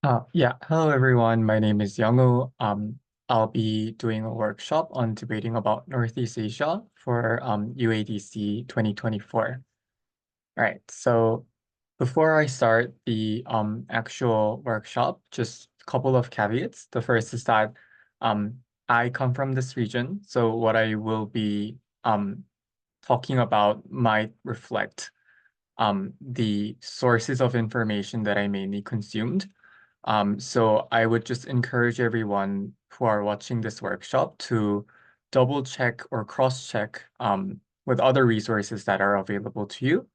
Hello everyone. My name is Youngwoo. I'll be doing a workshop on debating about Northeast Asia for UADC 2024. All right, so before I start the actual workshop, just a couple of caveats. The first is that um, I come from this region, so what I will be talking about might reflect the sources of information that I mainly consumed. So I would just encourage everyone who are watching this workshop to double check or cross check with other resources that are available to you.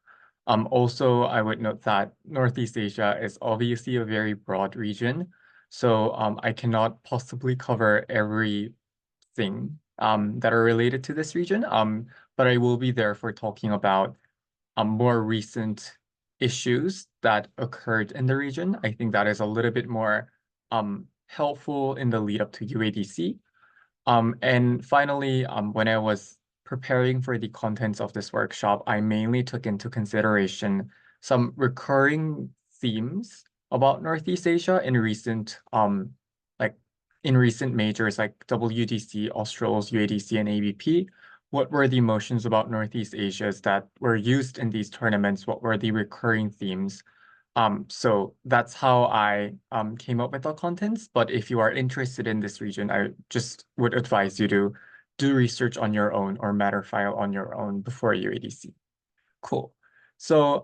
Also, I would note that Northeast Asia is obviously a very broad region, so I cannot possibly cover everything that are related to this region, but I will be there for talking about more recent issues that occurred in the region. I think that is a little bit more helpful in the lead up to UADC. And finally, when I was preparing for the contents of this workshop, I mainly took into consideration some recurring themes about Northeast Asia in like in recent majors like WDC, Australs, UADC, and ABP. What were the emotions about Northeast Asias that were used in these tournaments? What were the recurring themes? So that's how I came up with the contents. But if you are interested in this region, I just would advise you to do research on your own or matter file on your own before UADC. Cool. So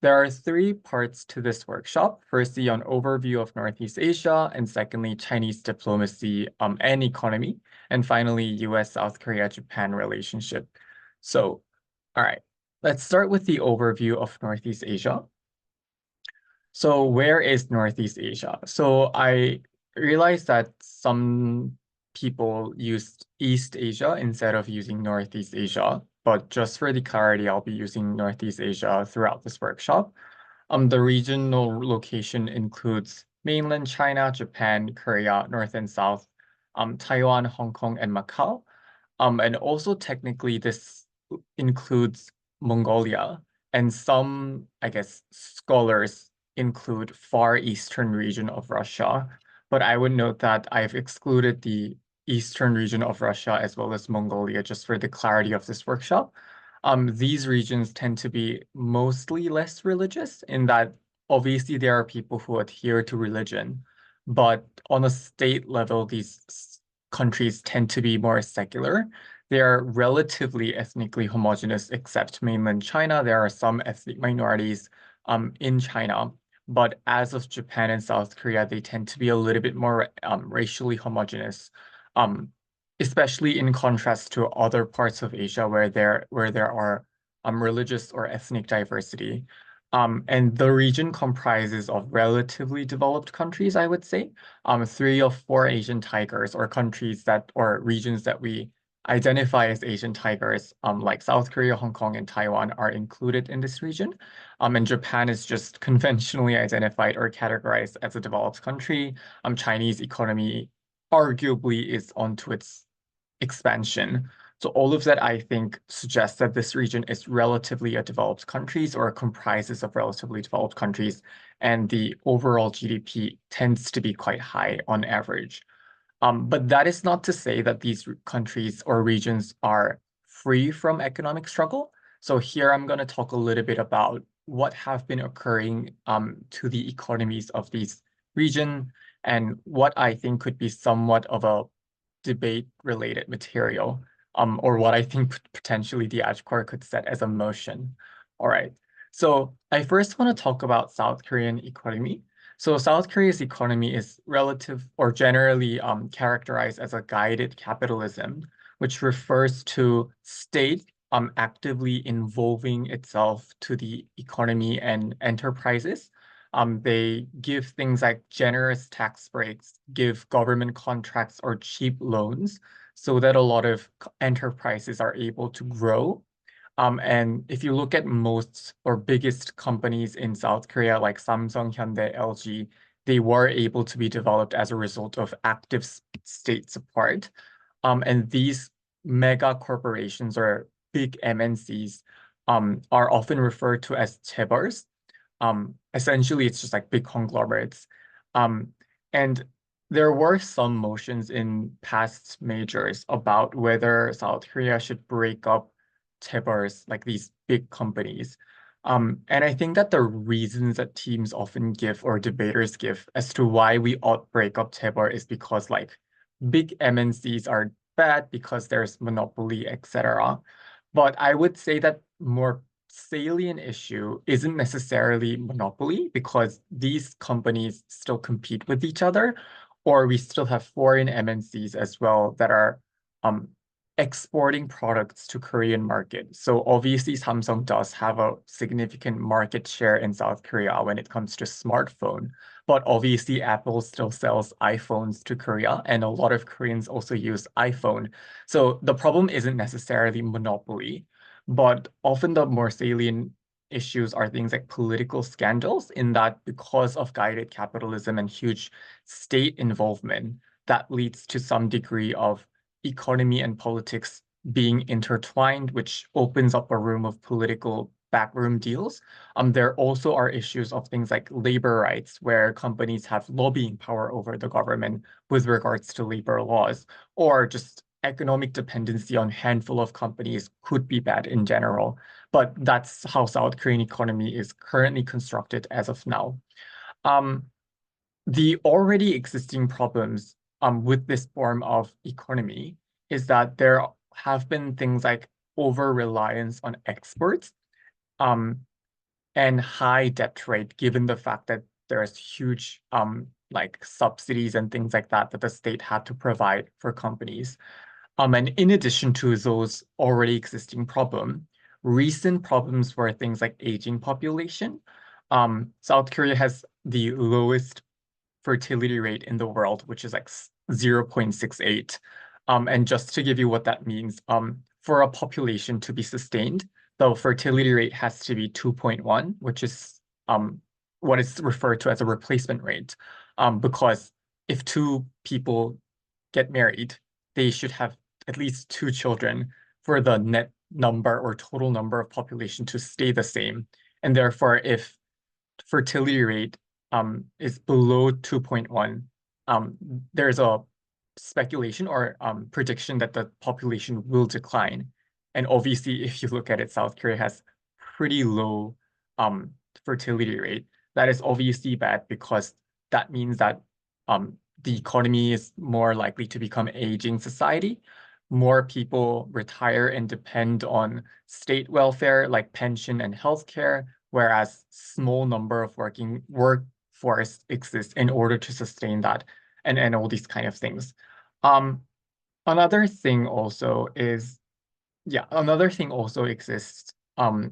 there are three parts to this workshop. Firstly, an overview of Northeast Asia, and secondly, Chinese diplomacy and economy, and finally, US, South Korea, Japan relationship. So, all right, let's start with the overview of Northeast Asia. So where is Northeast Asia? So I realized that some people used East Asia instead of using Northeast Asia, but just for the clarity, I'll be using Northeast Asia throughout this workshop. The regional location includes mainland China, Japan, Korea, North and South, Taiwan, Hong Kong, and Macau. And also technically this includes Mongolia, and some, I guess, scholars include Far Eastern region of Russia. But I would note that I've excluded the Eastern region of Russia as well as Mongolia just for the clarity of this workshop. These regions tend to be mostly less religious in that obviously there are people who adhere to religion, but on a state level, these countries tend to be more secular. They are relatively ethnically homogeneous, except mainland China. There are some ethnic minorities in China, but as of Japan and South Korea, they tend to be a little bit more racially homogeneous, um, especially in contrast to other parts of Asia where there are religious or ethnic diversity. And the region comprises of relatively developed countries, I would say. Three of four Asian tigers or countries that or regions that we identify as Asian tigers, like South Korea, Hong Kong, and Taiwan are included in this region. And Japan is just conventionally identified or categorized as a developed country. Chinese economy arguably is onto its expansion. So all of that, I think, suggests that this region is relatively a developed countries or comprises of relatively developed countries, and the overall GDP tends to be quite high on average. But that is not to say that these countries or regions are free from economic struggle. So here I'm going to talk a little bit about what have been occurring to the economies of these region and what I think could be somewhat of a debate-related material, or what I think potentially the AJCOR could set as a motion. All right. So I first want to talk about South Korean economy. So South Korea's economy is relative or generally characterized as a guided capitalism, which refers to state actively involving itself to the economy and enterprises. They give things like generous tax breaks, give government contracts or cheap loans so that a lot of enterprises are able to grow. And if you look at most or biggest companies in South Korea, like Samsung, Hyundai, LG, they were able to be developed as a result of active state support. And these mega corporations or big MNCs are often referred to as chaebol. Essentially, it's just like big conglomerates. Um, and there were some motions in past majors about whether South Korea should break up chaebols, like these big companies. And I think that the reasons that teams often give or debaters give as to why we ought break up chaebol is because like big MNCs are bad because there's monopoly, etc. But I would say that more salient issue isn't necessarily monopoly because these companies still compete with each other, or we still have foreign MNCs as well that are um, exporting products to Korean market. So obviously Samsung does have a significant market share in South Korea when it comes to smartphone. But obviously Apple still sells iPhones to Korea, and a lot of Koreans also use iPhone. So the problem isn't necessarily monopoly, but often the more salient issues are things like political scandals, in that because of guided capitalism and huge state involvement, that leads to some degree of economy and politics being intertwined, which opens up a room of political backroom deals. There also are issues of things like labor rights, where companies have lobbying power over the government with regards to labor laws, or just economic dependency on handful of companies could be bad in general. But that's how South Korean economy is currently constructed as of now. Um, the already existing problems with this form of economy is that there have been things like over-reliance on exports um, and high debt rate, given the fact that there's huge like subsidies and things like that that the state had to provide for companies. And in addition to those already existing recent problems were things like aging population. South Korea has the lowest fertility rate in the world, which is like 0.68. And just to give you what that means, for a population to be sustained, the fertility rate has to be 2.1, which is what is referred to as a replacement rate. Because if two people get married, they should have at least two children for the net number or total number of population to stay the same. And therefore, if fertility rate is below 2.1, um, there's a speculation or prediction that the population will decline. And obviously, if you look at it, South Korea has pretty low um, fertility rate. That is obviously bad because that means that the economy is more likely to become an aging society. More people retire and depend on state welfare like pension and healthcare, whereas small number of working workforce exists in order to sustain that and all these kind of things. Um, another thing also is Another thing also exists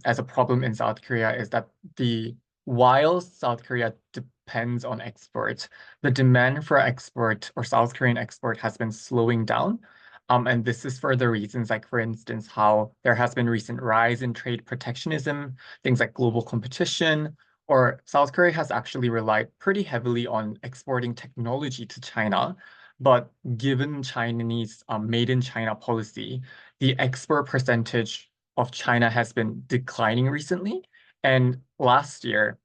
as a problem in South Korea is that the while South Korea depends on export, the demand for export or South Korean export has been slowing down. And this is for the reasons like, for instance, how there has been recent rise in trade protectionism, things like global competition, or South Korea has actually relied pretty heavily on exporting technology to China. But given Chinese made in China policy, the export percentage of China has been declining recently. And last year,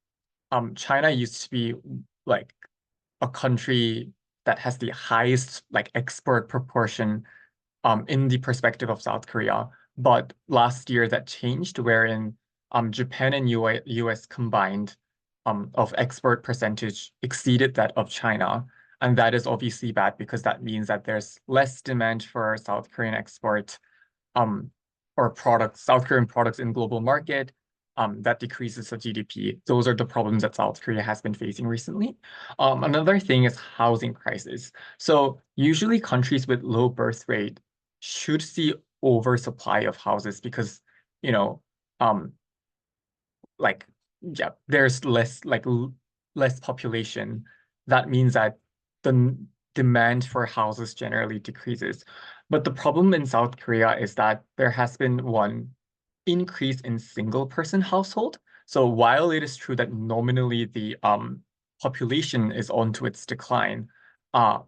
China used to be like a country that has the highest like export proportion in the perspective of South Korea. But last year that changed, wherein Japan and US combined of export percentage exceeded that of China. And that is obviously bad because that means that there's less demand for South Korean export um, or products, South Korean products in global market, that decreases the GDP. Those are the problems that South Korea has been facing recently. Another thing is housing crisis. So usually countries with low birth rate should see oversupply of houses because, you know, um, like, yeah, there's less population. That means that the demand for houses generally decreases. But the problem in South Korea is that there has been one increase in single person household. So while it is true that nominally the population is onto its decline, uh,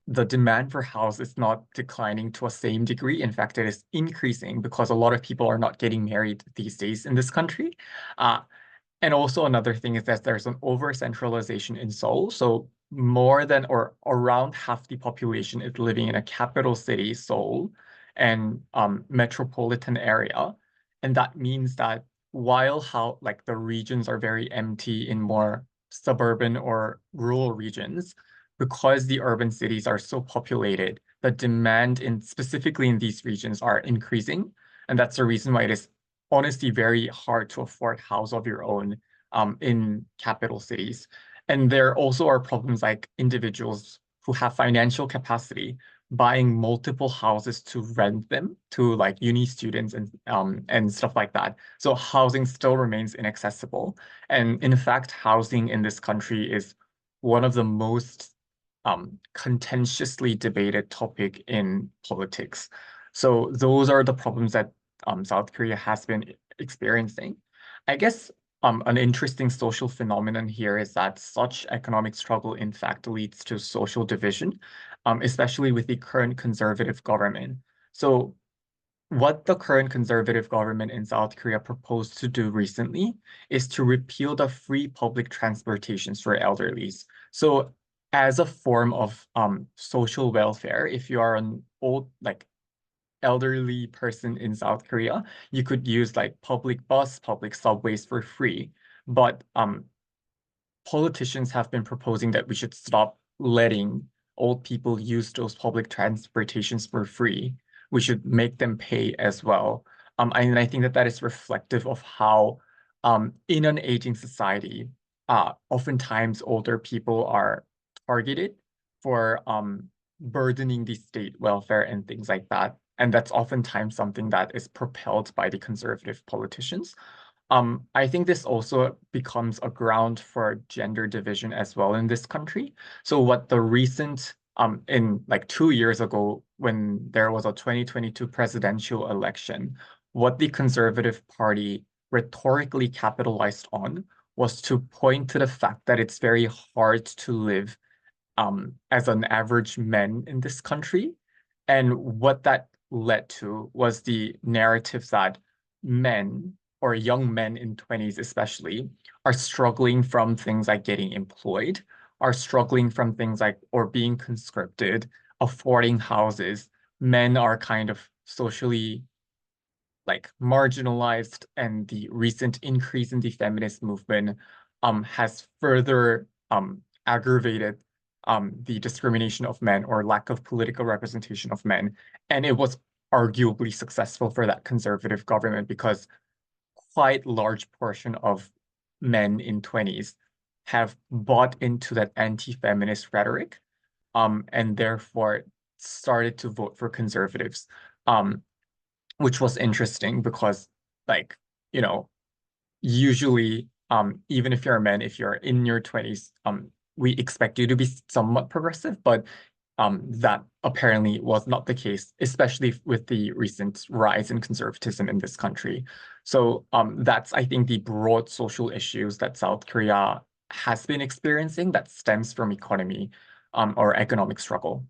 the demand for house is not declining to a same degree. In fact, it is increasing because a lot of people are not getting married these days in this country. Uh, And also another thing is that there's an over-centralization in Seoul. So more than or around half the population is living in a capital city, Seoul, and metropolitan area. And that means that while how like the regions are very empty in more suburban or rural regions, because the urban cities are so populated, the demand in specifically in these regions are increasing. And that's the reason why it is honestly very hard to afford house of your own in capital cities. And there also are problems like individuals who have financial capacity buying multiple houses to rent them to like uni students and stuff like that. So housing still remains inaccessible. And in fact, housing in this country is one of the most contentiously debated topic in politics. So those are the problems that South Korea has been experiencing. I guess an interesting social phenomenon here is that such economic struggle, in fact, leads to social division, especially with the current conservative government. So what the current conservative government in South Korea proposed to do recently is to repeal the free public transportations for elderlies. So as a form of social welfare, if you are an old, like elderly person in South Korea, you could use like public bus, public subways for free. But politicians have been proposing that we should stop letting old people use those public transportations for free. We should make them pay as well. And I think that that is reflective of how, in an aging society, oftentimes older people are targeted for burdening the state welfare and things like that. And that's oftentimes something that is propelled by the conservative politicians. I think this also becomes a ground for gender division as well in this country. So what the recent in like 2 years ago when there was a 2022 presidential election, what the Conservative Party rhetorically capitalized on was to point to the fact that it's very hard to live as an average man in this country. And what that led to was the narrative that men or young men in 20s especially are struggling from things like getting employed, are struggling from things like or being conscripted, affording houses. Men are kind of socially like marginalized, and the recent increase in the feminist movement has further aggravated the discrimination of men or lack of political representation of men. And it was arguably successful for that conservative government because quite large portion of men in 20s have bought into that anti-feminist rhetoric and therefore started to vote for conservatives. Which was interesting because like, you know, usually even if you're a man, if you're in your 20s, we expect you to be somewhat progressive, but that apparently was not the case, especially with the recent rise in conservatism in this country. So that's, I think, the broad social issues that South Korea has been experiencing that stems from economy or economic struggle.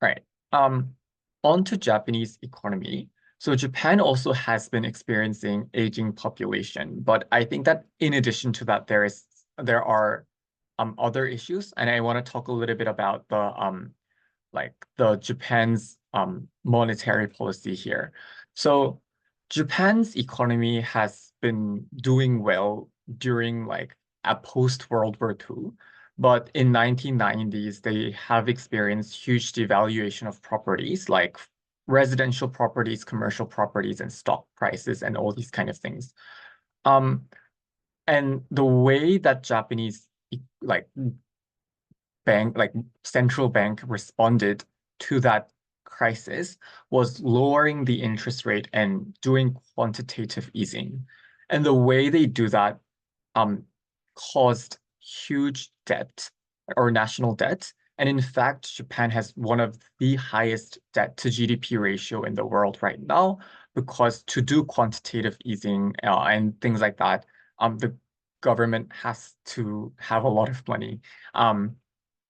Right. On to Japanese economy. So Japan also has been experiencing aging population, but I think that in addition to that, there are other issues, and I want to talk a little bit about the like the Japan's monetary policy here. So Japan's economy has been doing well during like a post-World War II, but in 1990s, they have experienced huge devaluation of properties like residential properties, commercial properties, and stock prices, and all these kind of things. Um, and the way that Japanese like bank, like central bank responded to that crisis was lowering the interest rate and doing quantitative easing. And the way they do that um, caused huge debt or national debt. And in fact, Japan has one of the highest debt to GDP ratio in the world right now, because to do quantitative easing and things like that, the government has to have a lot of money. Um,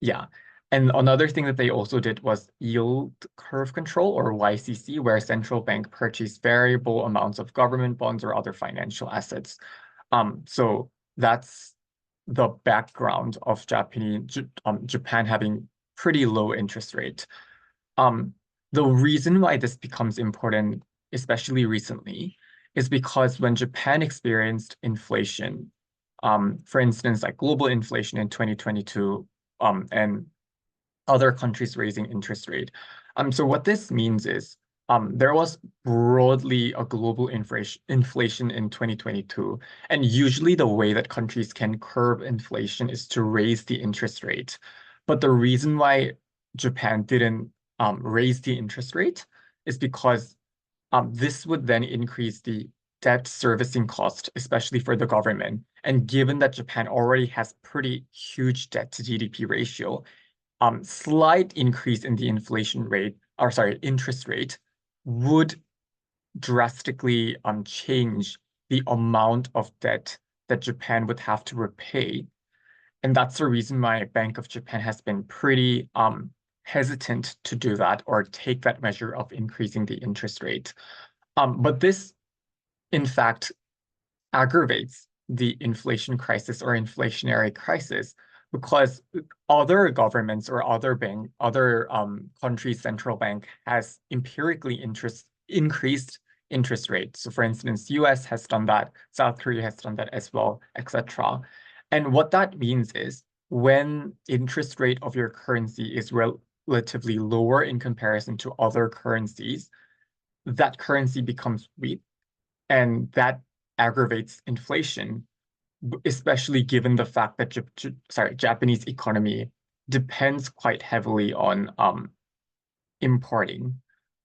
yeah. And another thing that they also did was yield curve control or YCC, where central bank purchased variable amounts of government bonds or other financial assets. So that's the background of Japan having pretty low interest rate. Um, the reason why this becomes important, especially recently, is because when Japan experienced inflation, for instance, like global inflation in 2022, and other countries raising interest rate. So what this means is there was broadly a global inflation in 2022. And usually the way that countries can curb inflation is to raise the interest rate. But the reason why Japan didn't raise the interest rate is because this would then increase the debt servicing cost, especially for the government. And given that Japan already has pretty huge debt to GDP ratio, slight increase in the inflation rate, or sorry, interest rate would drastically change the amount of debt that Japan would have to repay. And that's the reason why Bank of Japan has been pretty hesitant to do that or take that measure of increasing the interest rate. But this, in fact, aggravates the inflation crisis or inflationary crisis because other governments or other countries' central bank has empirically increased interest rates. So for instance, US has done that, South Korea has done that as well, etc. And what that means is when interest rate of your currency is relatively lower in comparison to other currencies, that currency becomes weak and that aggravates inflation, especially given the fact that Japanese economy depends quite heavily on importing.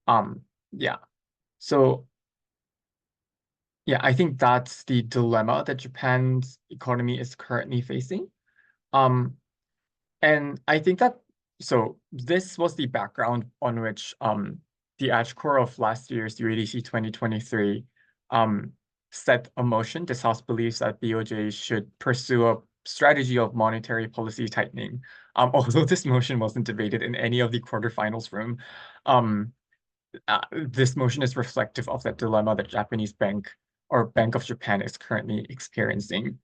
Um, yeah. So yeah, I think that's the dilemma that Japan's economy is currently facing. Um, And I think that so this was the background on which the core of last year's UADC 2023 um set a motion. This House believes that BOJ should pursue a strategy of monetary policy tightening. Although this motion wasn't debated in any of the quarterfinals room, um, this motion is reflective of that dilemma that Japanese bank or Bank of Japan is currently experiencing.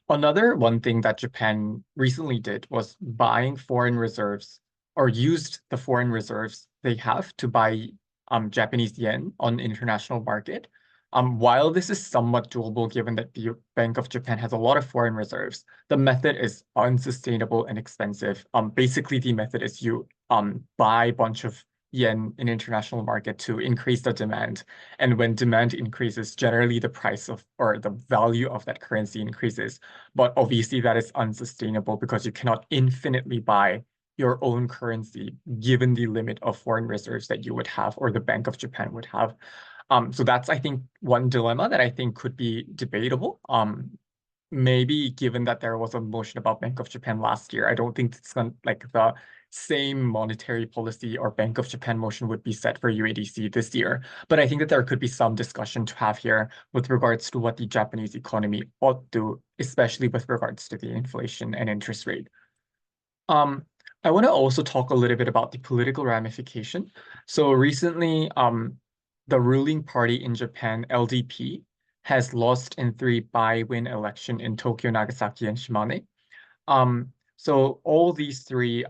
Another one thing that Japan recently did was buying foreign reserves or used the foreign reserves they have to buy Japanese yen on the international market. While this is somewhat doable given that the Bank of Japan has a lot of foreign reserves, the method is unsustainable and expensive. Basically, the method is you buy a bunch of yen in international market to increase the demand. And when demand increases, generally the price of or the value of that currency increases. But obviously that is unsustainable because you cannot infinitely buy your own currency given the limit of foreign reserves that you would have or the Bank of Japan would have. So that's, I think, one dilemma that I think could be debatable. Maybe given that there was a motion about Bank of Japan last year, I don't think it's like the same monetary policy or Bank of Japan motion would be set for UADC this year. But I think that there could be some discussion to have here with regards to what the Japanese economy ought to do, especially with regards to the inflation and interest rate. Um, I want to also talk a little bit about the political ramification. So recently, the ruling party in Japan, LDP, has lost in 3 by-win election in Tokyo, Nagasaki, and Shimane. So all these three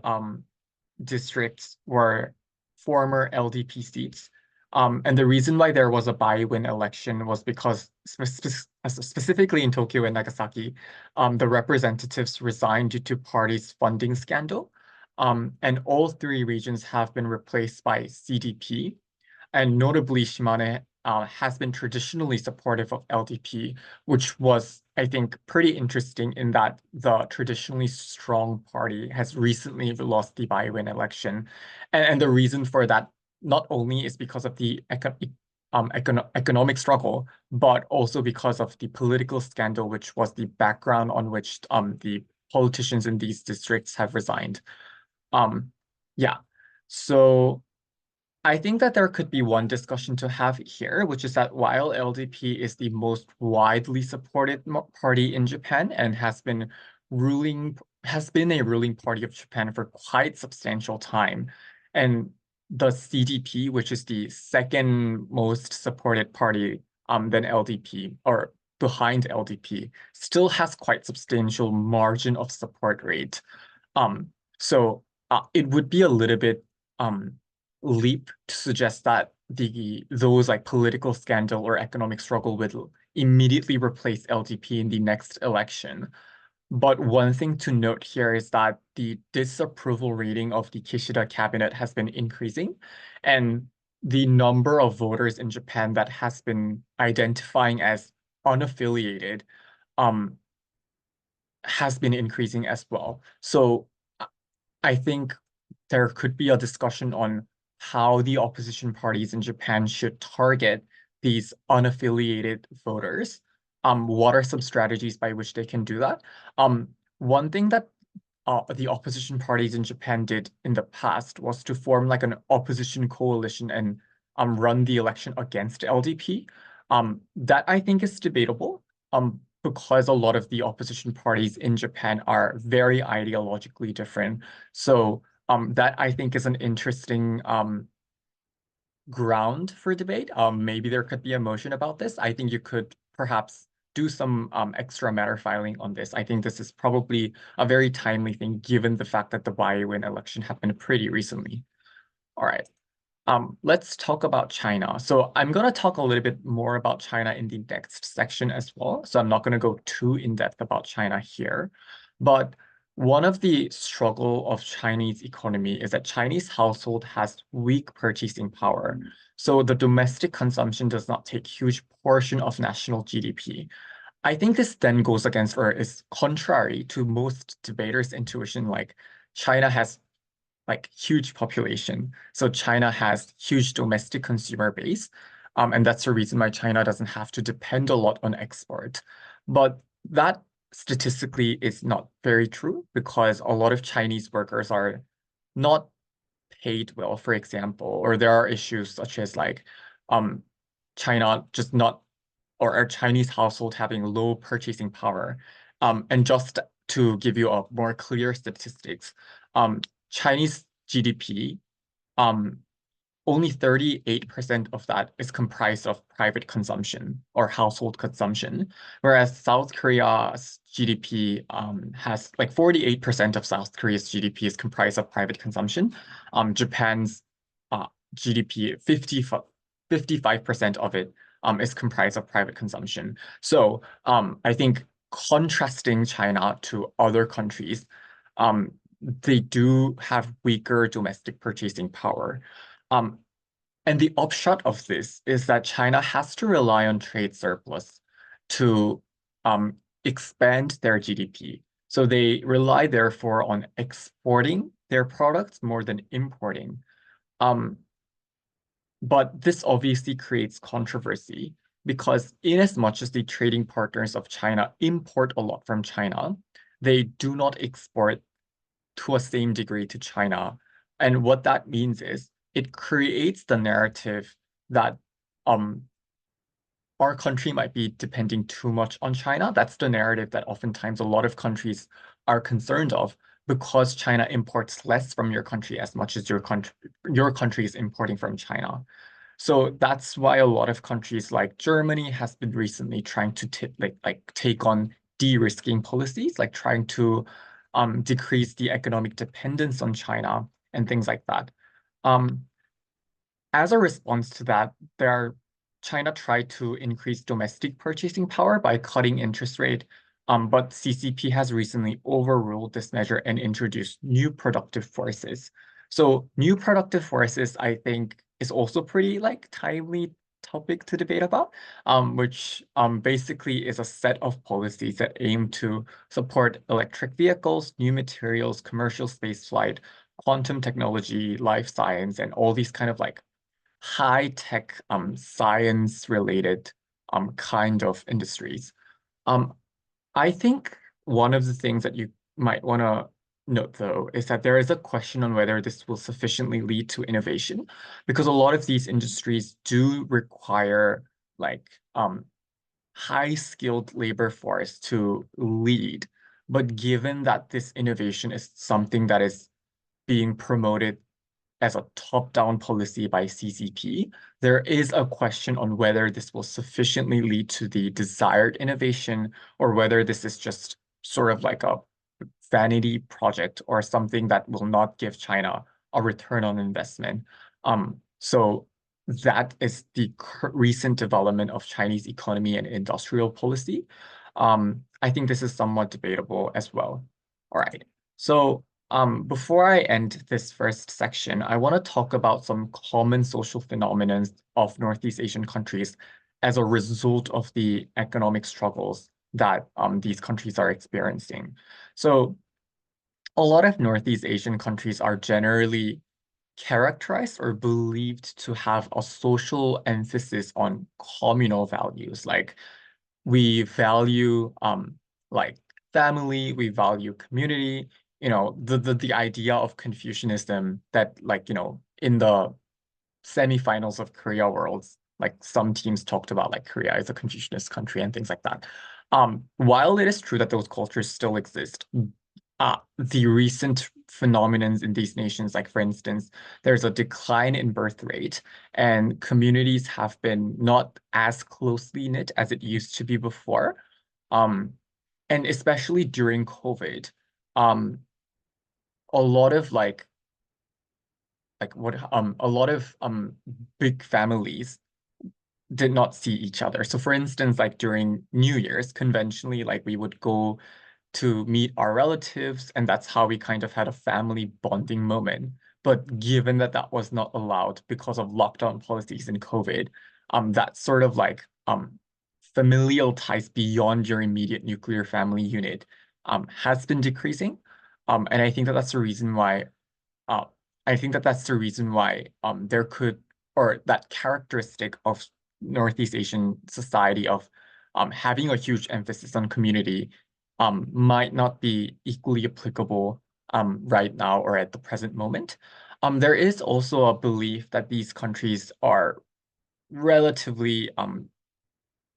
districts were former LDP seats. And the reason why there was a by-win election was because specifically in Tokyo and Nagasaki, the representatives resigned due to party's funding scandal. And all three regions have been replaced by CDP. And notably, Shimane has been traditionally supportive of LDP, which was, I think, pretty interesting in that the traditionally strong party has recently lost the by-win election. And the reason for that not only is because of the economic struggle, but also because of the political scandal, which was the background on which the politicians in these districts have resigned. Um, yeah. So I think that there could be one discussion to have here, which is that while LDP is the most widely supported party in Japan and has been a ruling party of Japan for quite substantial time, and the CDP, which is the second most supported party than LDP, or behind LDP, still has quite substantial margin of support rate. Um, so it would be a little bit um leap to suggest that those like political scandal or economic struggle will immediately replace LDP in the next election. But one thing to note here is that the disapproval rating of the Kishida cabinet has been increasing, and the number of voters in Japan that has been identifying as unaffiliated um, has been increasing as well. So I think there could be a discussion on how the opposition parties in Japan should target these unaffiliated voters. What are some strategies by which they can do that? One thing that the opposition parties in Japan did in the past was to form like an opposition coalition and run the election against LDP. That I think is debatable because a lot of the opposition parties in Japan are very ideologically different. So that I think is an interesting ground for debate. Maybe there could be a motion about this. I think you could perhaps do some extra matter filing on this. I think this is probably a very timely thing given the fact that the Biden election happened pretty recently. All right. Let's talk about China. So I'm going to talk a little bit more about China in the next section as well. So I'm not going to go too in depth about China here. But one of the struggle of Chinese economy is that Chinese household has weak purchasing power. So the domestic consumption does not take huge portion of national GDP. I think this then goes against or is contrary to most debaters' intuition, like China has like huge population. So China has huge domestic consumer base. And that's the reason why China doesn't have to depend a lot on export. But that statistically is not very true because a lot of Chinese workers are not paid well, for example, or there are issues such as like um, China just not or a Chinese household having low purchasing power. And just to give you a more clear statistics, Chinese GDP, um, only 38% of that is comprised of private consumption or household consumption, whereas South Korea's GDP has like 48% of South Korea's GDP is comprised of private consumption. Japan's GDP, 55% of it is comprised of private consumption. So I think contrasting China to other countries, they do have weaker domestic purchasing power. Um, and the upshot of this is that China has to rely on trade surplus to expand their GDP. So they rely, therefore, on exporting their products more than importing. Um, but this obviously creates controversy because in as much as the trading partners of China import a lot from China, they do not export to a same degree to China. And what that means is it creates the narrative that um, our country might be depending too much on China. That's the narrative that oftentimes a lot of countries are concerned of because China imports less from your country as much as your country is importing from China. So that's why a lot of countries like Germany has been recently trying to take on de-risking policies, like trying to decrease the economic dependence on China and things like that. Um, as a response to that, China tried to increase domestic purchasing power by cutting interest rate, but CCP has recently overruled this measure and introduced new productive forces. So new productive forces, I think, is also pretty like timely topic to debate about, which basically is a set of policies that aim to support electric vehicles, new materials, commercial spaceflight, quantum technology, life science, and all these kind of like high-tech science-related kind of industries. Um, I think one of the things that you might want to note, though, is that there is a question on whether this will sufficiently lead to innovation, because a lot of these industries do require like high-skilled labor force to lead. But given that this innovation is something that is being promoted as a top-down policy by CCP, there is a question on whether this will sufficiently lead to the desired innovation or whether this is just sort of like a vanity project or something that will not give China a return on investment. So that is the recent development of Chinese economy and industrial policy. I think this is somewhat debatable as well. All right. So before I end this first section, I want to talk about some common social phenomena of Northeast Asian countries as a result of the economic struggles that these countries are experiencing. So a lot of Northeast Asian countries are generally characterized or believed to have a social emphasis on communal values. Like we value like family, we value community, the idea of Confucianism that like, in the semifinals of Korea Worlds, like some teams talked about like Korea is a Confucianist country and things like that. While it is true that those cultures still exist, the recent phenomenons in these nations, like for instance, there's a decline in birth rate, and communities have been not as closely knit as it used to be before. And especially during COVID, um, a lot of a lot of big families did not see each other. So for instance, like during New Year's, conventionally, like we would go to meet our relatives, and that's how we kind of had a family bonding moment. But given that that was not allowed because of lockdown policies in COVID, that sort of like familial ties beyond your immediate nuclear family unit has been decreasing. And I think that that's the reason why uh, there could, or that characteristic of Northeast Asian society of having a huge emphasis on community might not be equally applicable right now or at the present moment. There is also a belief that these countries are relatively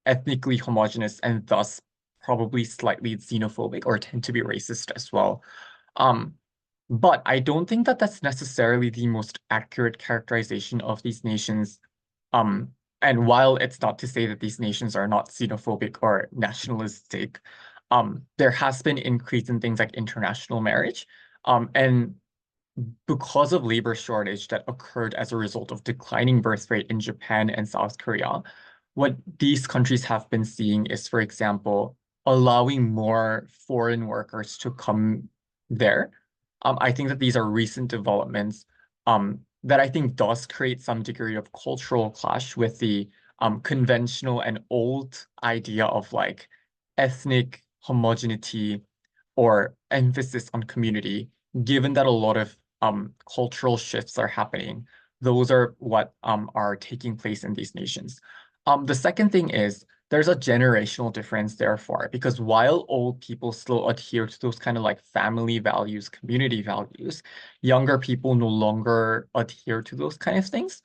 ethnically homogenous and thus probably slightly xenophobic or tend to be racist as well. Um, but I don't think that that's necessarily the most accurate characterization of these nations. Um, and while it's not to say that these nations are not xenophobic or nationalistic, there has been increase in things like international marriage. And because of labor shortage that occurred as a result of declining birth rate in Japan and South Korea, what these countries have been seeing is, for example, allowing more foreign workers to come there. I think that these are recent developments that I think does create some degree of cultural clash with the conventional and old idea of like ethnic homogeneity or emphasis on community, given that a lot of cultural shifts are happening. Those are what are taking place in these nations. The second thing is there's a generational difference therefore, because while old people still adhere to those kind of like family values, community values, younger people no longer adhere to those kind of things.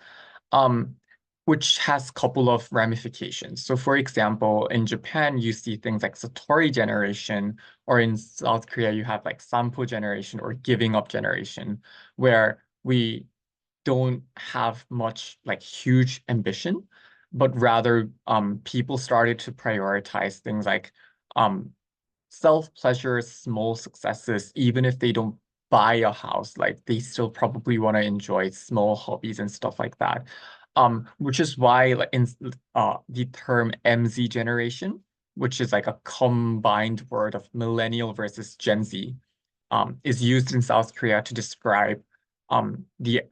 Um, which has a couple of ramifications. So for example, in Japan, you see things like Satori generation, or in South Korea, you have like Sampo generation or giving up generation, where we don't have much like huge ambition, but rather people started to prioritize things like self-pleasure, small successes, even if they don't buy a house, like they still probably want to enjoy small hobbies and stuff like that. Which is why like in the term MZ generation, which is like a combined word of millennial versus Gen Z, is used in South Korea to describe the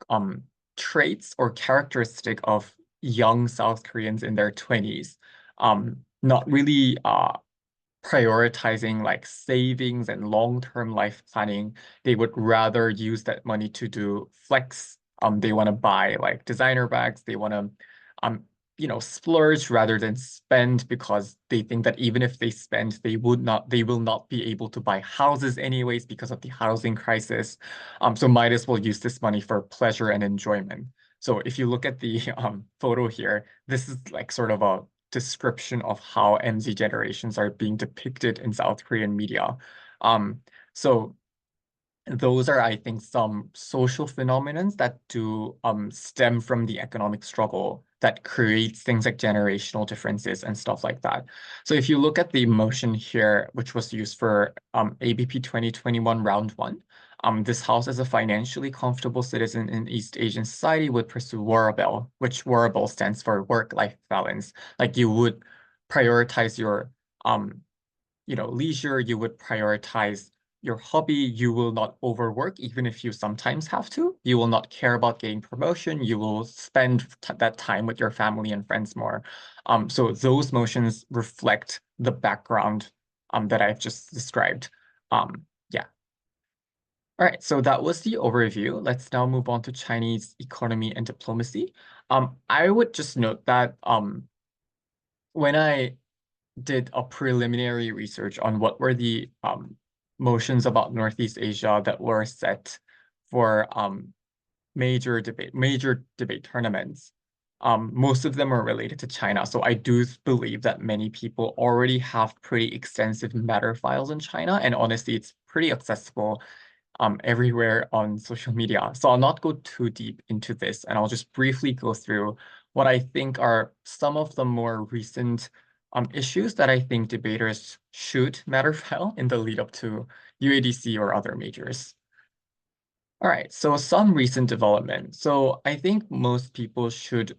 um traits or characteristic of young South Koreans in their 20s, not really prioritizing like savings and long-term life planning. They would rather use that money to do flex. They want to buy like designer bags. They want to, splurge rather than spend because they think that even if they spend, they will not be able to buy houses anyways because of the housing crisis. So might as well use this money for pleasure and enjoyment. So if you look at the photo here, this is like sort of a description of how MZ generations are being depicted in South Korean media. So those are, I think, some social phenomenons that do stem from the economic struggle that creates things like generational differences and stuff like that. So if you look at the motion here, which was used for ABP 2021 round one, this house as a financially comfortable citizen in East Asian society would pursue Warable, which Warable stands for work-life balance. Like you would prioritize your leisure, you would prioritize your hobby, you will not overwork even if you sometimes have to. You will not care about getting promotion, you will spend that time with your family and friends more. So those motions reflect the background that I've just described. Yeah. All right, so that was the overview. Let's now move on to Chinese economy and diplomacy. I would just note that when I did a preliminary research on what were the motions about Northeast Asia that were set for major debate tournaments. Most of them are related to China. So I do believe that many people already have pretty extensive matter files in China. And honestly, it's pretty accessible everywhere on social media. So I'll not go too deep into this, and I'll just briefly go through what I think are some of the more recent issues that I think debaters should matter file in the lead up to UADC or other majors. All right, so some recent development. So I think most people should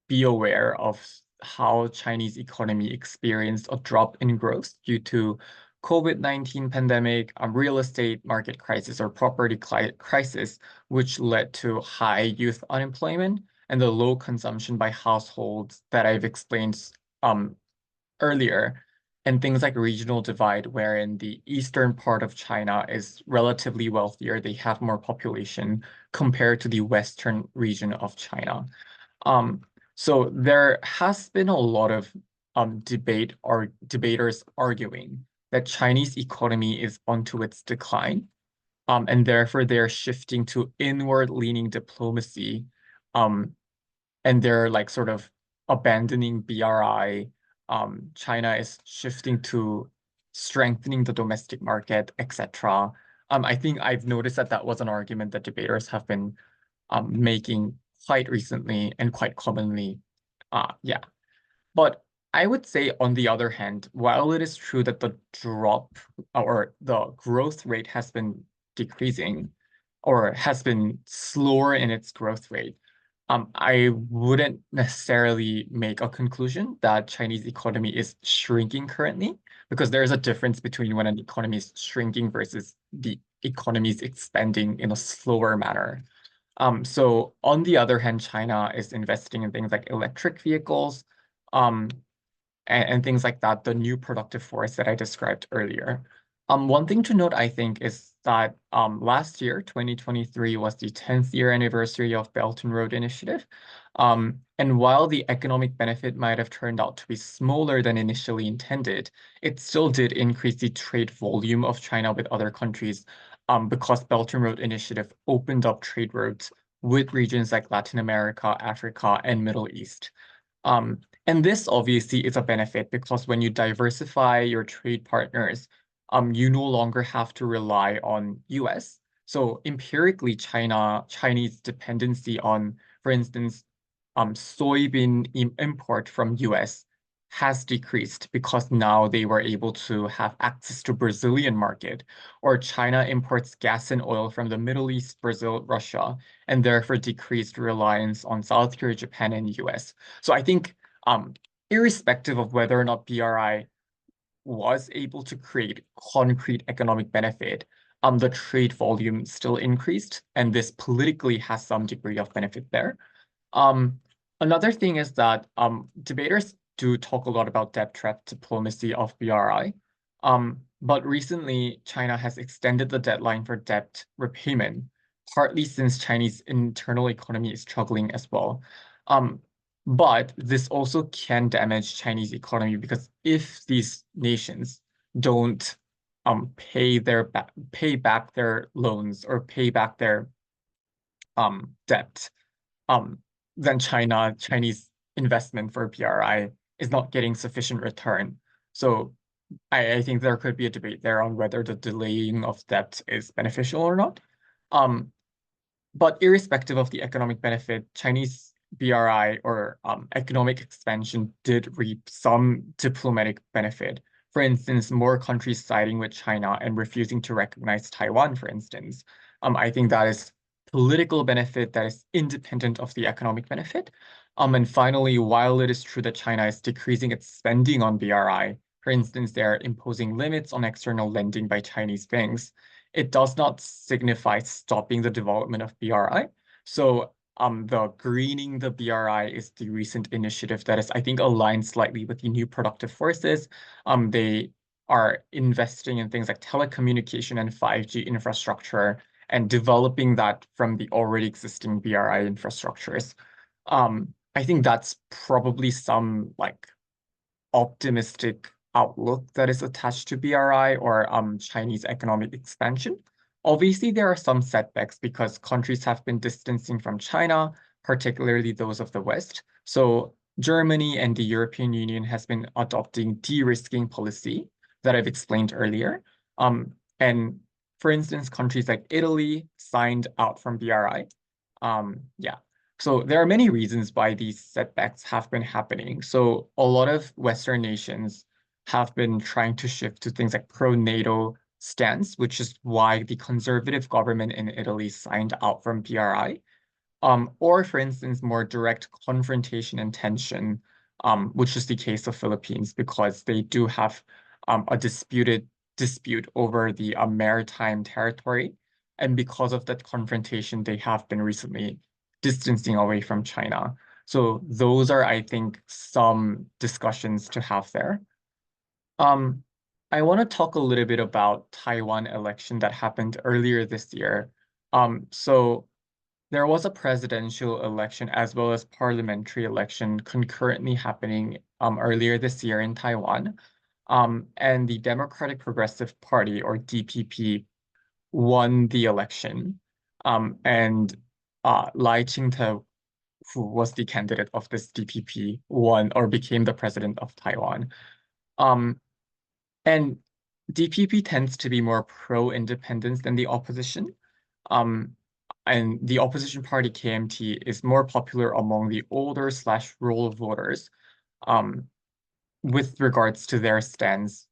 be aware of how Chinese economy experienced a drop in growth due to COVID-19 pandemic, real estate market crisis, or property crisis, which led to high youth unemployment and the low consumption by households that I've explained um, earlier, and things like regional divide, wherein the eastern part of China is relatively wealthier, they have more population compared to the western region of China. Um, so there has been a lot of debate or debaters arguing that Chinese economy is onto its decline, and therefore they're shifting to inward-leaning diplomacy, um, and they're like sort of abandoning BRI. China is shifting to strengthening the domestic market, etc. I think I've noticed that that was an argument that debaters have been making quite recently and quite commonly. Yeah. But I would say, on the other hand, while it is true that the drop or the growth rate has been decreasing or has been slower in its growth rate, I wouldn't necessarily make a conclusion that Chinese economy is shrinking currently, because there is a difference between when an economy is shrinking versus the economy is expanding in a slower manner. So on the other hand, China is investing in things like electric vehicles, um, and things like that, the new productive force that I described earlier. One thing to note, I think, is that last year, 2023, was the 10th year anniversary of Belt and Road Initiative. And while the economic benefit might have turned out to be smaller than initially intended, it still did increase the trade volume of China with other countries, because Belt and Road Initiative opened up trade routes with regions like Latin America, Africa, and Middle East. And this obviously is a benefit because when you diversify your trade partners, you no longer have to rely on US. So empirically, Chinese dependency on, for instance, soybean import from US has decreased because now they were able to have access to Brazilian market, or China imports gas and oil from the Middle East, Brazil, Russia, and therefore decreased reliance on South Korea, Japan, and US. So I think um, irrespective of whether or not BRI was able to create concrete economic benefit, the trade volume still increased, and this politically has some degree of benefit there. Um, Another thing is that debaters do talk a lot about debt trap diplomacy of BRI. But recently, China has extended the deadline for debt repayment, partly since Chinese internal economy is struggling as well. Um, but this also can damage Chinese economy because if these nations don't pay back their loans or pay back their debt, um, then Chinese investment for BRI is not getting sufficient return. So I think there could be a debate there on whether the delaying of debt is beneficial or not. Um, but irrespective of the economic benefit, Chinese BRI or economic expansion did reap some diplomatic benefit. For instance, more countries siding with China and refusing to recognize Taiwan, for instance. I think that is political benefit that is independent of the economic benefit. And finally, while it is true that China is decreasing its spending on BRI, for instance, they're imposing limits on external lending by Chinese banks, it does not signify stopping the development of BRI. So the greening the BRI is the recent initiative that is, I think, aligned slightly with the new productive forces. They are investing in things like telecommunication and 5G infrastructure and developing that from the already existing BRI infrastructures. I think that's probably some like optimistic outlook that is attached to BRI or Chinese economic expansion. Obviously, there are some setbacks because countries have been distancing from China, particularly those of the West. So Germany and the European Union has been adopting de-risking policy that I've explained earlier. And for instance, countries like Italy signed out from BRI. Yeah, so there are many reasons why these setbacks have been happening. So a lot of Western nations have been trying to shift to things like pro-NATO stance, which is why the conservative government in Italy signed out from PRI. Or for instance, more direct confrontation and tension, which is the case of Philippines, because they do have a dispute over the maritime territory. And because of that confrontation, they have been recently distancing away from China. So those are, I think, some discussions to have there. Um, I want to talk a little bit about Taiwan election that happened earlier this year. So there was a presidential election as well as parliamentary election concurrently happening earlier this year in Taiwan. And the Democratic Progressive Party, or DPP, won the election. And Lai Ching-te, who was the candidate of this DPP, won or became the president of Taiwan. Um, and DPP tends to be more pro-independence than the opposition. Um, and the opposition party KMT is more popular among the older slash rural voters. With regards to their stance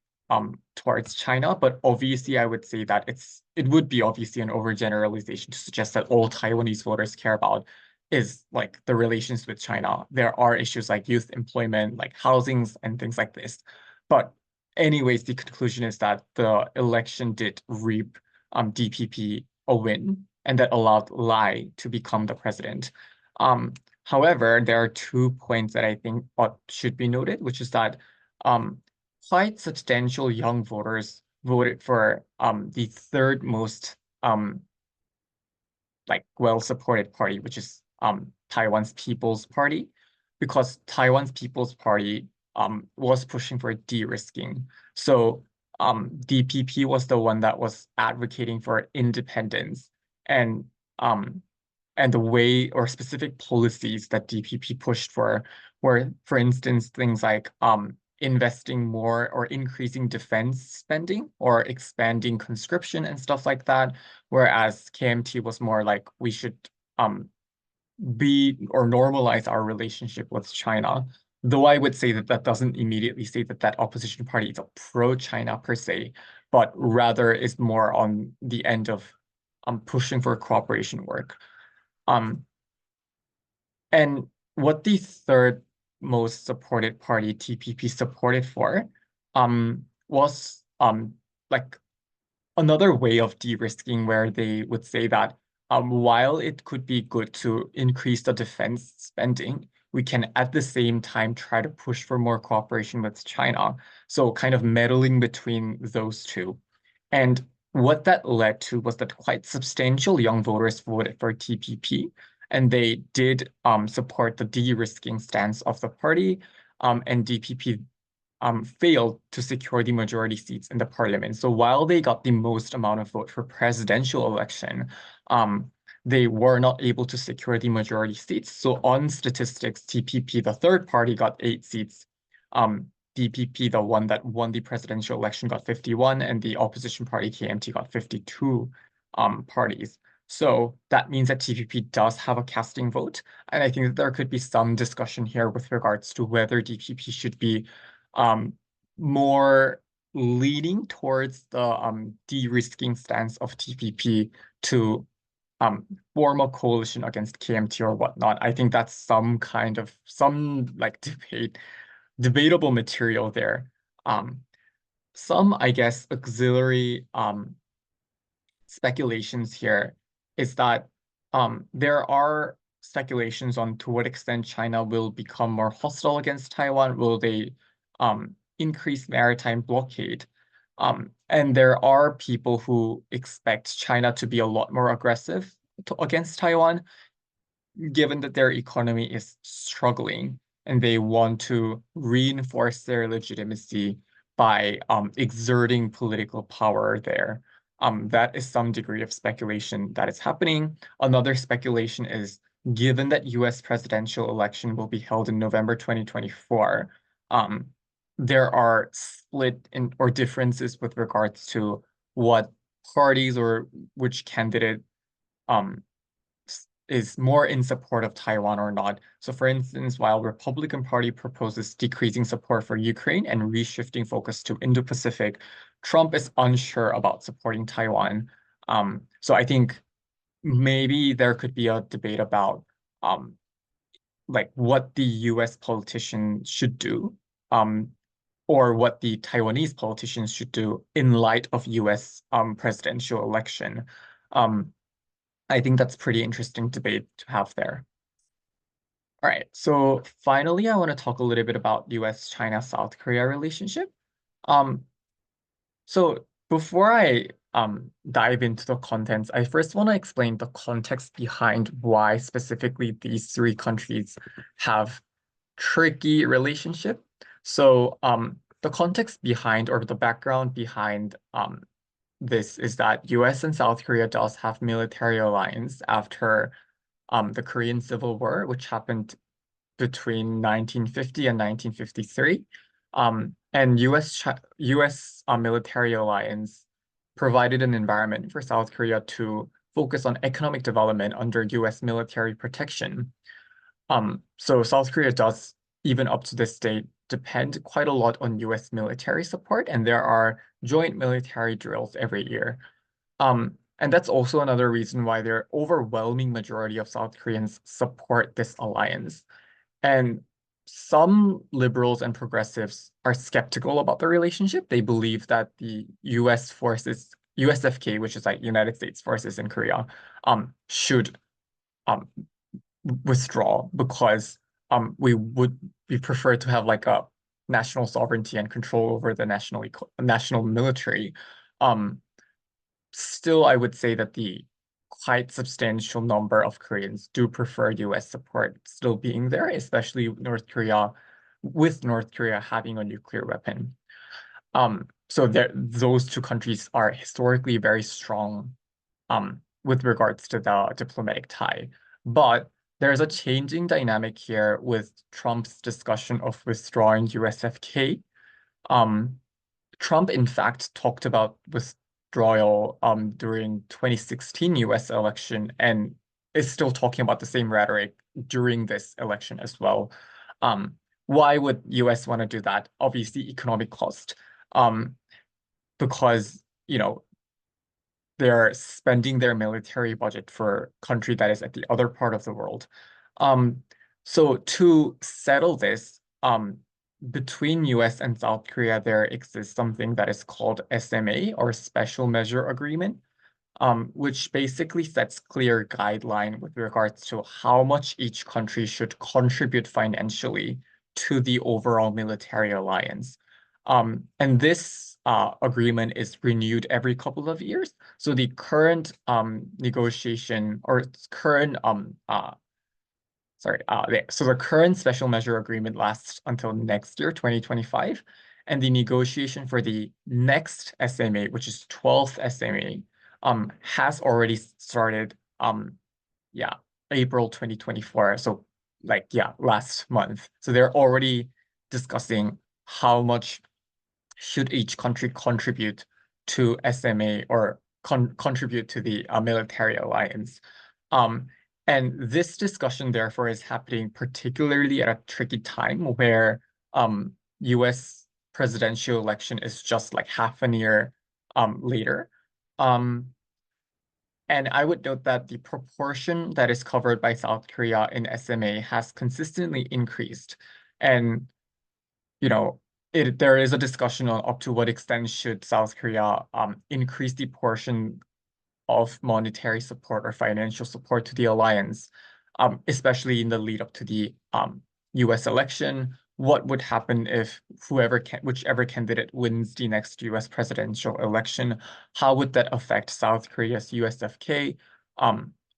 towards China, but obviously I would say that it would be obviously an overgeneralization to suggest that all Taiwanese voters care about is like the relations with China. There are issues like youth employment, like housings and things like this. But anyways, the conclusion is that the election did reap DPP a win, and that allowed Lai to become the president. However, there are 2 points that I think should be noted, which is that um, quite substantial young voters voted for the third most like well-supported party, which is Taiwan's People's Party, because Taiwan's People's Party was pushing for de-risking. So DPP was the one that was advocating for independence and um and the way or specific policies that DPP pushed for were, for instance, things like investing more or increasing defense spending or expanding conscription and stuff like that. Whereas KMT was more like we should um, be or normalize our relationship with China. Though I would say that that doesn't immediately say that that opposition party is a pro-China per se, but rather is more on the end of pushing for cooperation work. Um, and what the third most supported party, TPP, supported for, was like another way of de-risking where they would say that while it could be good to increase the defense spending, we can at the same time try to push for more cooperation with China. So kind of meddling between those two. And what that led to was that quite substantial young voters voted for TPP, and they did support the de-risking stance of the party, and DPP failed to secure the majority seats in the parliament. So while they got the most amount of vote for presidential election, they were not able to secure the majority seats. So on statistics, TPP, the third party, got 8 seats, DPP, the one that won the presidential election, got 51, and the opposition party KMT got 52 parties. So that means that TPP does have a casting vote. And I think that there could be some discussion here with regards to whether DPP should be more leaning towards the de-risking stance of TPP to form a coalition against KMT or whatnot. I think that's some like debatable material there. Some, I guess, auxiliary speculations here is that there are speculations on to what extent China will become more hostile against Taiwan. Will they increase maritime blockade? And there are people who expect China to be a lot more aggressive against Taiwan, given that their economy is struggling and they want to reinforce their legitimacy by exerting political power there. That is some degree of speculation that is happening. Another speculation is, given that US presidential election will be held in November 2024, there are split or differences with regards to what parties or which candidate is more in support of Taiwan or not. So for instance, while Republican Party proposes decreasing support for Ukraine and reshifting focus to Indo-Pacific, Trump is unsure about supporting Taiwan. So I think maybe there could be a debate about like what the US politician should do, or what the Taiwanese politicians should do in light of US presidential election. I think that's pretty interesting debate to have there. All right, so finally, I want to talk a little bit about US-China-South Korea relationship. Um, so before I dive into the contents, I first want to explain the context behind why specifically these three countries have tricky relationship. So the context behind or the background behind this is that US and South Korea does have military alliance after the Korean Civil War, which happened between 1950 and 1953. And US military alliance provided an environment for South Korea to focus on economic development under US military protection. So South Korea does, even up to this date, depend quite a lot on US military support, and there are joint military drills every year. And that's also another reason why the overwhelming majority of South Koreans support this alliance. And some liberals and progressives are skeptical about the relationship. They believe that the US forces, USFK, which is like United States forces in Korea, should um, withdraw because we prefer to have like a national sovereignty and control over the national military. Um, Still, I would say that the quite substantial number of Koreans do prefer US support still being there, especially with North Korea having a nuclear weapon. So those two countries are historically very strong with regards to the diplomatic tie. But there's a changing dynamic here with Trump's discussion of withdrawing USFK. Trump, in fact, talked about withdrawal during 2016 US election and is still talking about the same rhetoric during this election as well. Why would US want to do that? Obviously, economic cost. Because, they're spending their military budget for a country that is at the other part of the world. So to settle this, between US and South Korea, there exists something that is called SMA or Special Measure Agreement, which basically sets clear guideline with regards to how much each country should contribute financially to the overall military alliance. And this agreement is renewed every couple of years. So the current negotiation or current so the current special measure agreement lasts until next year, 2025, and the negotiation for the next SMA, which is 12th SMA, has already started. Yeah, April 2024. So last month. So they're already discussing how much should each country contribute to SMA or contribute to the military alliance. Um, and this discussion, therefore, is happening particularly at a tricky time where US presidential election is just like half a year later. Um, and I would note that the proportion that is covered by South Korea in SMA has consistently increased. And, you know, there is a discussion on up to what extent should South Korea increase the portion of monetary support or financial support to the alliance, especially in the lead up to the US election. What would happen if whichever candidate wins the next US presidential election? How would that affect South Korea's USFK?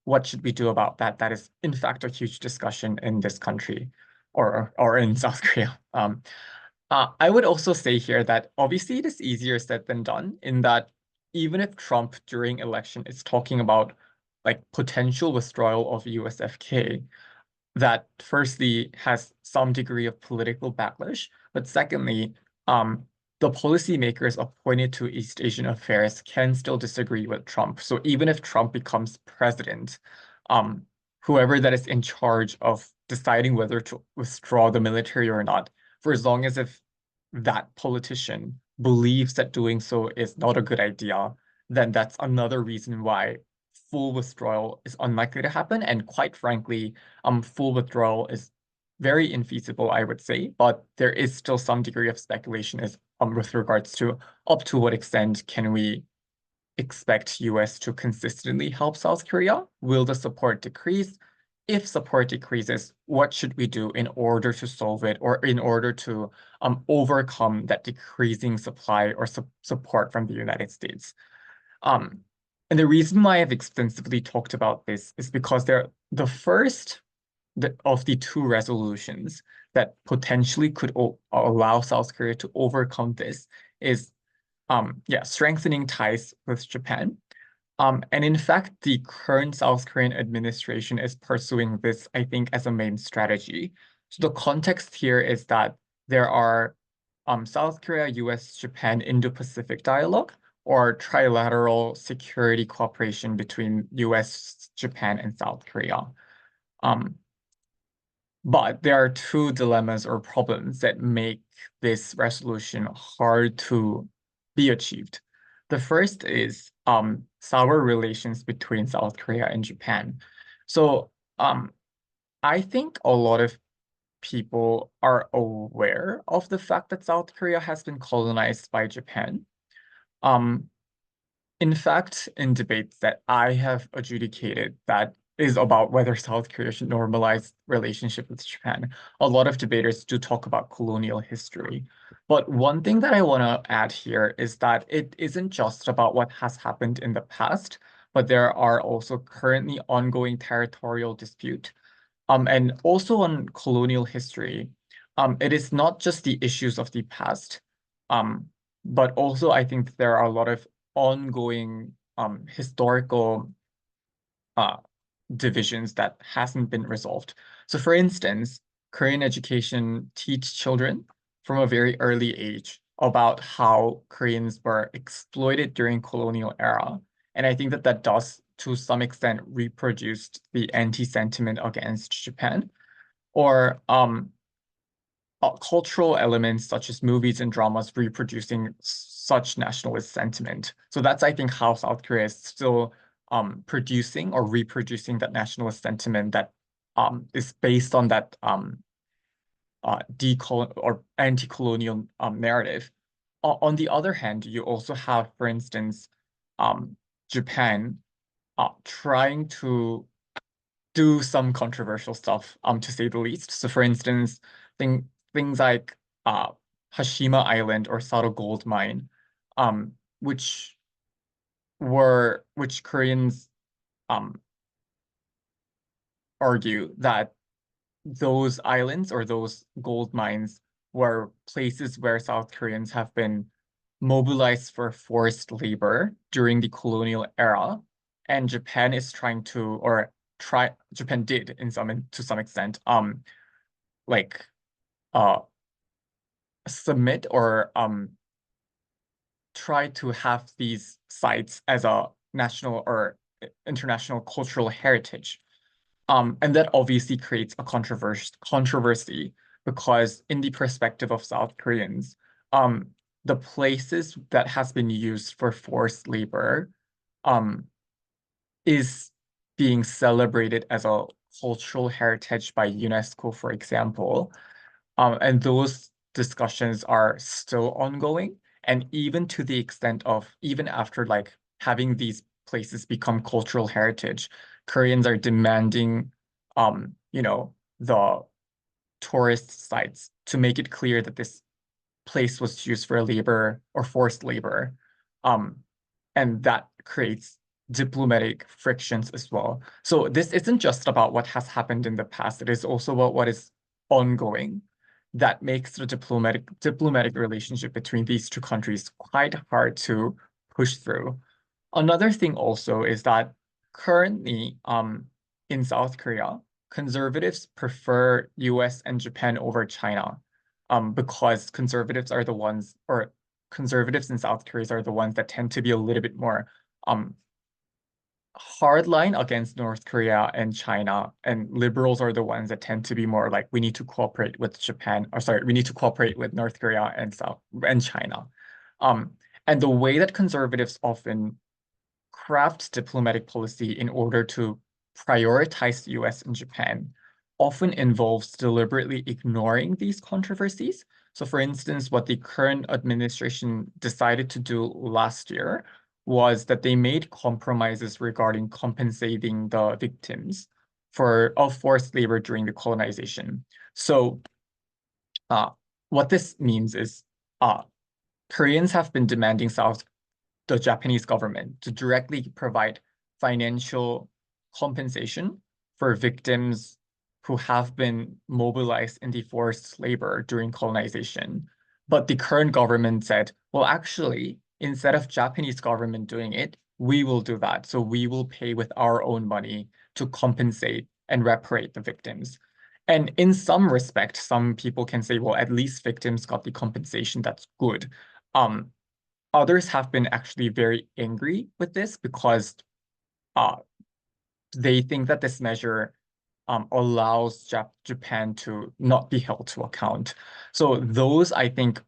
What should we do about that? That is, in fact, a huge discussion in this country or in South Korea. I would also say here that obviously it is easier said than done in that even if Trump during election is talking about like potential withdrawal of USFK, that firstly has some degree of political backlash, but secondly, the policymakers appointed to East Asian affairs can still disagree with Trump. So even if Trump becomes president, um, whoever that is in charge of deciding whether to withdraw the military or not, for as long as if that politician believes that doing so is not a good idea, then that's another reason why full withdrawal is unlikely to happen. And quite frankly, full withdrawal is very infeasible, I would say, but there is still some degree of speculation as with regards to up to what extent can we expect US to consistently help South Korea? Will the support decrease? If support decreases, what should we do in order to solve it or in order to overcome that decreasing supply or support from the United States? Um, and the reason why I've extensively talked about this is because they're the first of the two resolutions that potentially could allow South Korea to overcome this is strengthening ties with Japan. And in fact, the current South Korean administration is pursuing this, I think, as a main strategy. So the context here is that there are South Korea, US, Japan, Indo-Pacific dialogue, or trilateral security cooperation between US, Japan, and South Korea. Um, but there are two dilemmas or problems that make this resolution hard to be achieved. The first is sour relations between South Korea and Japan. So I think a lot of people are aware of the fact that South Korea has been colonized by Japan. Um, in fact, in debates that I have adjudicated that is about whether South Korea should normalize relationship with Japan, a lot of debaters do talk about colonial history. But one thing that I want to add here is that it isn't just about what has happened in the past, but there are also currently ongoing territorial dispute. And also on colonial history, it is not just the issues of the past, um, but also I think there are a lot of ongoing historical uh, divisions that hasn't been resolved. So for instance, Korean education teach children from a very early age about how Koreans were exploited during colonial era. And I think that that does, to some extent, reproduce the anti-sentiment against Japan. Or cultural elements such as movies and dramas reproducing such nationalist sentiment. So that's, I think, how South Korea is still producing or reproducing that nationalist sentiment that is based on that decolon or anti-colonial narrative. On the other hand, you also have, for instance, Japan trying to do some controversial stuff, to say the least. So for instance, things like Hashima Island or Sado Gold Mine, um, which which Koreans um argue that those islands or those gold mines were places where South Koreans have been mobilized for forced labor during the colonial era, and Japan is trying to, or Japan did to some extent, like uh submit or try to have these sites as a national or international cultural heritage. And that obviously creates a controversy because in the perspective of South Koreans, um, the places that has been used for forced labor um, is being celebrated as a cultural heritage by UNESCO, for example. And those discussions are still ongoing. And even to the extent of, even after like having these places become cultural heritage, Koreans are demanding, the tourist sites to make it clear that this place was used for labor or forced labor. Um, and that creates diplomatic frictions as well. So this isn't just about what has happened in the past, it is also about what is ongoing that makes the diplomatic relationship between these two countries quite hard to push through. Another thing also is that currently in South Korea, conservatives prefer US and Japan over China because conservatives in South Korea are the ones that tend to be a little bit more um, hardline against North Korea and China, and liberals are the ones that tend to be more like we need to cooperate with Japan, or sorry, we need to cooperate with North Korea and China. Um, and the way that conservatives often craft diplomatic policy in order to prioritize the US and Japan often involves deliberately ignoring these controversies. So, for instance, what the current administration decided to do last year was that they made compromises regarding compensating the victims of forced labor during the colonization. So, uh, what this means is Koreans have been demanding the Japanese government to directly provide financial compensation for victims who have been mobilized in the forced labor during colonization. But the current government said, well, actually, instead of Japanese government doing it, we will do that. So we will pay with our own money to compensate and reparate the victims. And in some respect, some people can say, well, at least victims got the compensation. That's good. Um, Others have been actually very angry with this because uh, they think that this measure allows Japan to not be held to account. So those, I think,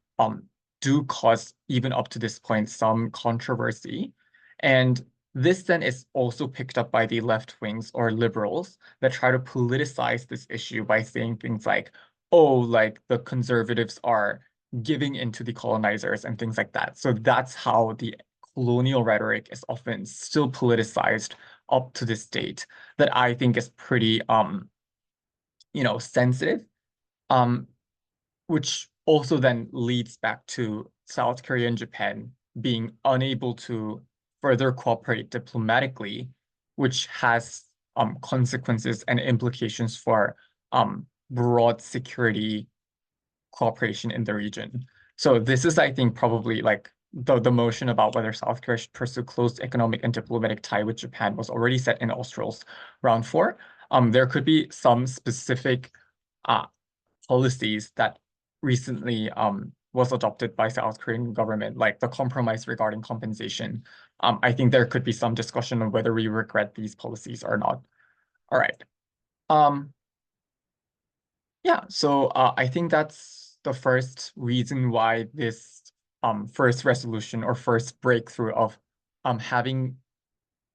do cause, even up to this point, some controversy. And this then is also picked up by the left wings or liberals that try to politicize this issue by saying things like, oh, like the conservatives are giving into the colonizers and things like that. So that's how the colonial rhetoric is often still politicized up to this date that I think is pretty sensitive. Um, which also then leads back to South Korea and Japan being unable to further cooperate diplomatically, which has consequences and implications for broad security cooperation in the region. So this is, I think, probably like the motion about whether South Korea should pursue close economic and diplomatic tie with Japan was already set in Austral's round four. There could be some specific uh, policies that recently was adopted by South Korean government, like the compromise regarding compensation. I think there could be some discussion on whether we regret these policies or not. All right. Um, yeah, so I think that's the first reason why this first resolution or first breakthrough of having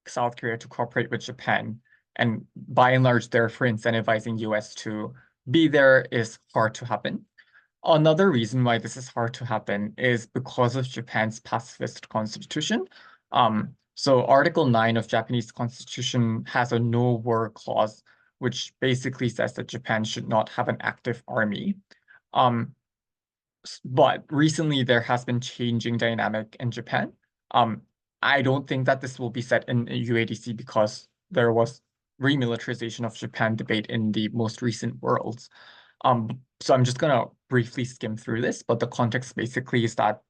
South Korea to cooperate with Japan and by and large therefore incentivizing US to be there is hard to happen. Another reason why this is hard to happen is because of Japan's pacifist constitution. So Article 9 of Japanese constitution has a no war clause, which basically says that Japan should not have an active army. Um, but recently there has been changing dynamic in Japan. Um, I don't think that this will be set in UADC because there was remilitarization of Japan debate in the most recent worlds. So I'm just gonna briefly skim through this, but the context basically is that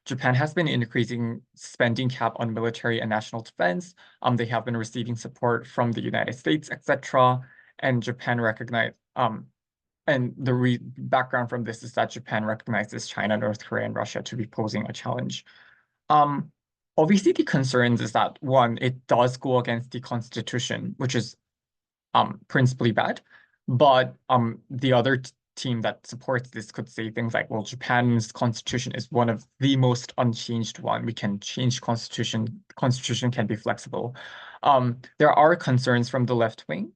Japan has been increasing spending cap on military and national defense. They have been receiving support from the United States, etc. And Japan and the background from this is that Japan recognizes China, North Korea, and Russia to be posing a challenge. Um, Obviously, the concerns is that one, it does go against the Constitution, which is principally bad. But the other team that supports this could say things like, well, Japan's constitution is one of the most unchanged one. We can change constitution. Constitution can be flexible. There are concerns from the left wing,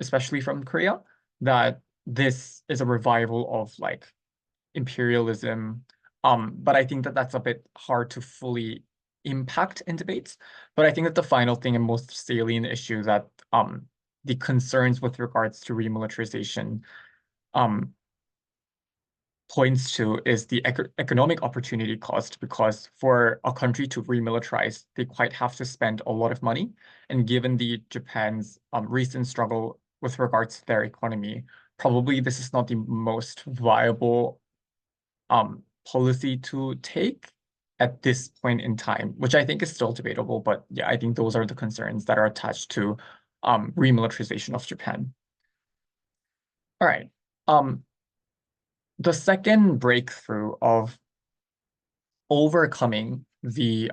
especially from Korea, that this is a revival of like imperialism. But I think that that's a bit hard to fully impact in debates. But I think that the final thing and most salient issue that the concerns with regards to remilitarization um, points to is the economic opportunity cost, because for a country to remilitarize, they quite have to spend a lot of money. And given the Japan's recent struggle with regards to their economy, probably this is not the most viable policy to take at this point in time, which I think is still debatable. But yeah, I think those are the concerns that are attached to remilitarization of Japan. All right. The second breakthrough of overcoming the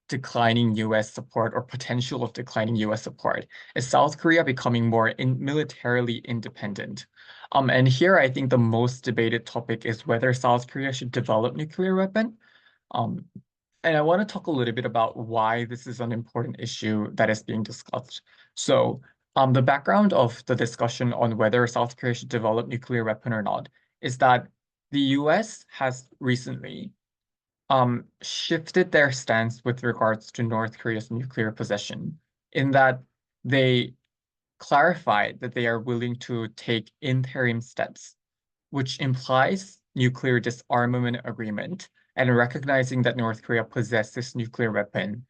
declining US support or potential of declining US support is South Korea becoming more militarily independent. And here I think the most debated topic is whether South Korea should develop nuclear weapon. Um, and I want to talk a little bit about why this is an important issue that is being discussed. So, the background of the discussion on whether South Korea should develop nuclear weapon or not is that the US has recently shifted their stance with regards to North Korea's nuclear possession, in that they clarified that they are willing to take interim steps, which implies nuclear disarmament agreement and recognizing that North Korea possesses nuclear weapon.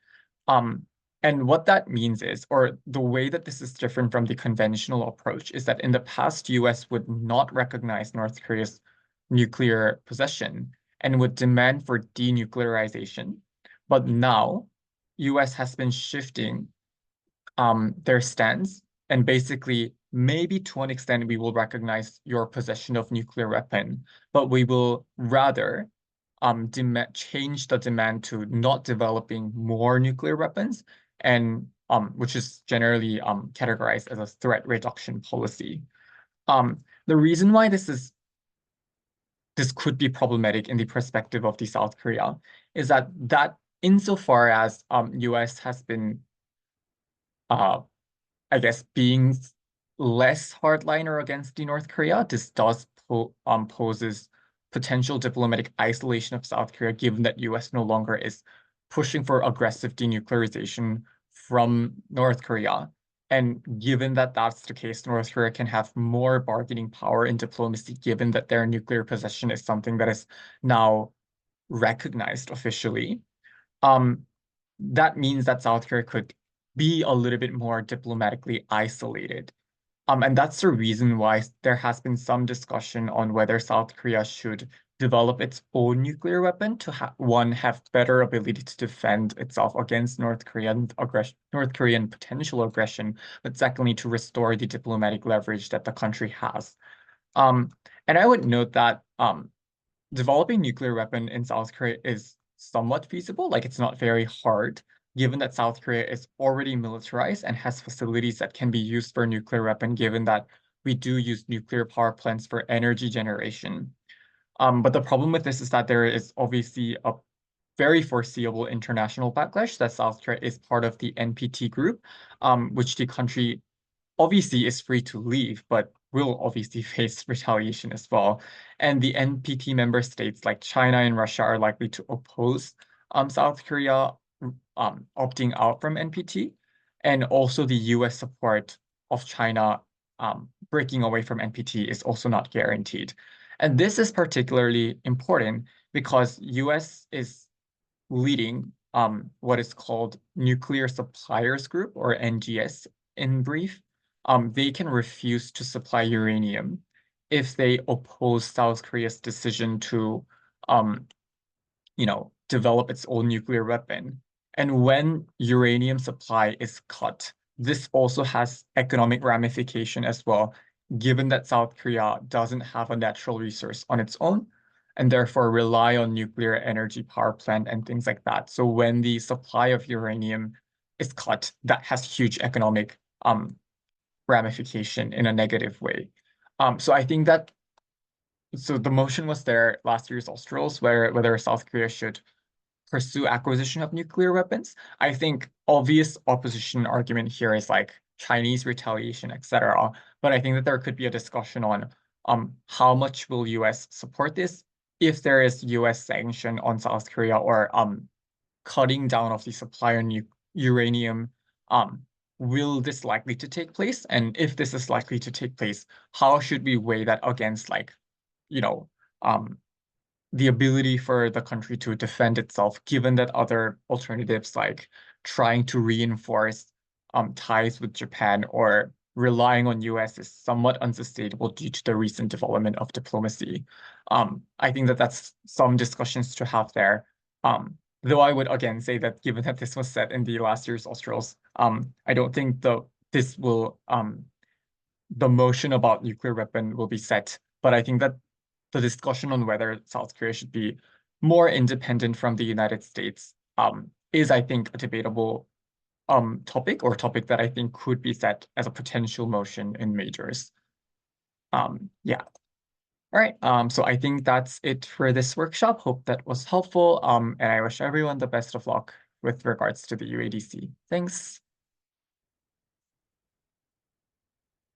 Um, and what that means is, or the way that this is different from the conventional approach, is that in the past, US would not recognize North Korea's nuclear possession and would demand for denuclearization. But now, US has been shifting their stance, and basically, maybe to an extent, we will recognize your possession of nuclear weapon, but we will rather change the demand to not developing more nuclear weapons, and which is generally categorized as a threat reduction policy. The reason why this could be problematic in the perspective of the South Korea is that insofar as US has been I guess being less hardliner against the North Korea, this does poses potential diplomatic isolation of South Korea, given that US no longer is pushing for aggressive denuclearization from North Korea. And given that that's the case, North Korea can have more bargaining power in diplomacy, given that their nuclear possession is something that is now recognized officially. Um, that means that South Korea could be a little bit more diplomatically isolated. And that's the reason why there has been some discussion on whether South Korea should develop its own nuclear weapon to have better ability to defend itself against North Korean potential aggression, but secondly, to restore the diplomatic leverage that the country has. Um, and I would note that developing nuclear weapon in South Korea is somewhat feasible. Like, it's not very hard, given that South Korea is already militarized and has facilities that can be used for nuclear weapon, given that we do use nuclear power plants for energy generation. But the problem with this is that there is obviously a very foreseeable international backlash that South Korea is part of the NPT group, which the country obviously is free to leave, but will obviously face retaliation as well. And the NPT member states like China and Russia are likely to oppose South Korea opting out from NPT. And also the US support of China breaking away from NPT is also not guaranteed. And this is particularly important because US is leading what is called Nuclear Suppliers Group, or NGS in brief. They can refuse to supply uranium if they oppose South Korea's decision to, develop its own nuclear weapon. And when uranium supply is cut, this also has economic ramification as well, given that South Korea doesn't have a natural resource on its own and therefore rely on nuclear energy power plant and things like that. So when the supply of uranium is cut, that has huge economic ramification in a negative way. So I think that the motion was there last year's Australs, whether South Korea should pursue acquisition of nuclear weapons. I think obvious opposition argument here is like Chinese retaliation, etc. But I think that there could be a discussion on how much will US support this if there is US sanction on South Korea or cutting down of the supply of uranium. Will this likely to take place? And if this is likely to take place, how should we weigh that against like, you know, the ability for the country to defend itself, given that other alternatives like trying to reinforce ties with Japan or relying on US is somewhat unsustainable due to the recent development of diplomacy. I think that that's some discussions to have there. Though I would again say that given that this was set in the last year's Australs, I don't think the motion about nuclear weapon will be set. But I think that the discussion on whether South Korea should be more independent from the United States is, I think, a debatable topic that I think could be set as a potential motion in majors. Yeah. All right. So I think that's it for this workshop. Hope that was helpful. And I wish everyone the best of luck with regards to the UADC. Thanks.